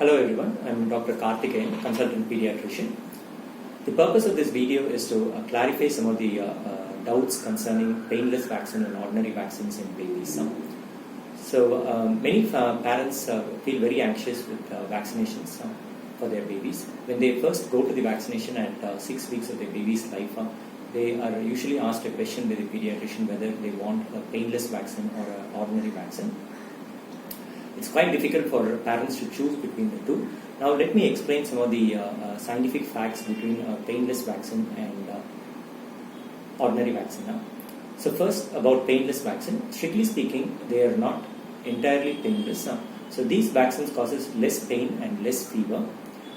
Hello everyone, I am Dr. Karthikeyan, consultant pediatrician. The purpose of this video is to clarify some of the doubts concerning painless vaccine and ordinary vaccines in babies. Many parents feel very anxious with vaccinations for their babies. When they first go to the vaccination at 6 weeks of their baby's life, they are usually asked a question by the pediatrician whether they want a painless vaccine or an ordinary vaccine. It's quite difficult for parents to choose between the two. Now let me explain some of the scientific facts between a painless vaccine and ordinary vaccine now. So first about painless vaccine. Strictly speaking, they are not entirely painless. So these vaccines causes less pain and less fever.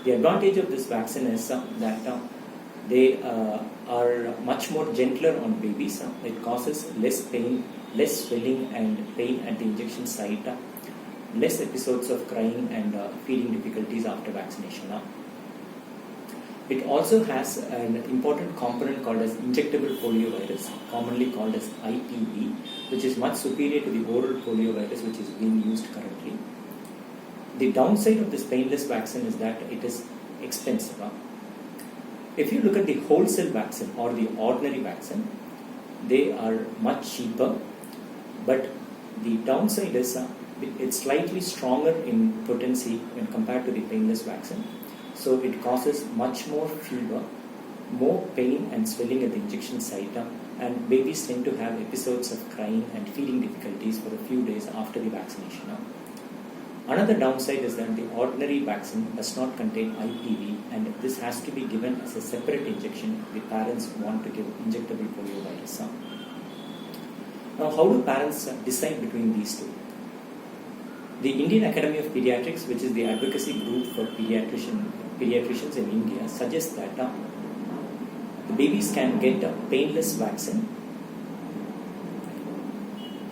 The advantage of this vaccine is that they are much more gentler on babies. It causes less pain, less swelling and pain at the injection site. Less episodes of crying and feeding difficulties after vaccination. It also has an important component called as injectable poliovirus, commonly called as IPV, which is much superior to the oral poliovirus which is being used currently. The downside of this painless vaccine is that it is expensive. If you look at the wholesale vaccine or the ordinary vaccine, they are much cheaper, but the downside is it's slightly stronger in potency when compared to the painless vaccine. So it causes much more fever, more pain and swelling at the injection site, and babies tend to have episodes of crying and feeding difficulties for a few days after the vaccination. Another downside is that the ordinary vaccine does not contain IPV, and this has to be given as a separate injection if the parents want to give injectable poliovirus. Now, how do parents decide between these two? The Indian Academy of Pediatrics, which is the advocacy group for pediatricians in India, suggests that the babies can get a painless vaccine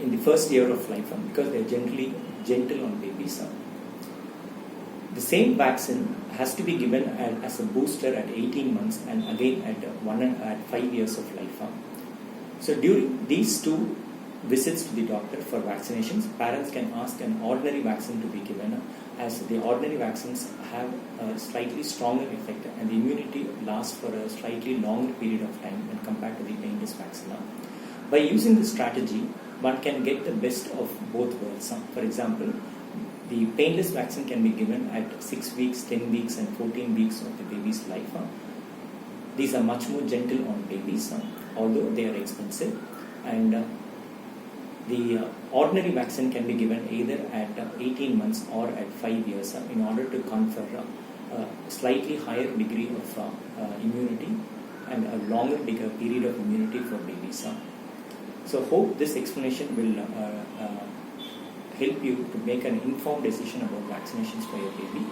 in the first year of life because they are gentle on babies. The same vaccine has to be given as a booster at 18 months and again at 5 years of life. So during these two visits to the doctor for vaccinations, parents can ask an ordinary vaccine to be given, as the ordinary vaccines have a slightly stronger effect and the immunity lasts for a slightly longer period of time when compared to the painless vaccine. By using this strategy, one can get the best of both worlds. For example, the painless vaccine can be given at 6 weeks, 10 weeks and 14 weeks of the baby's life. These are much more gentle on babies, although they are expensive, and the ordinary vaccine can be given either at 18 months or at 5 years in order to confer a slightly higher degree of immunity and a longer period of immunity for babies. So hope this explanation will help you to make an informed decision about vaccinations for your baby.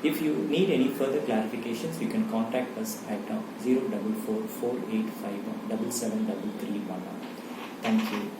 If you need any further clarifications, you can contact us at 044 485 77331. Thank you.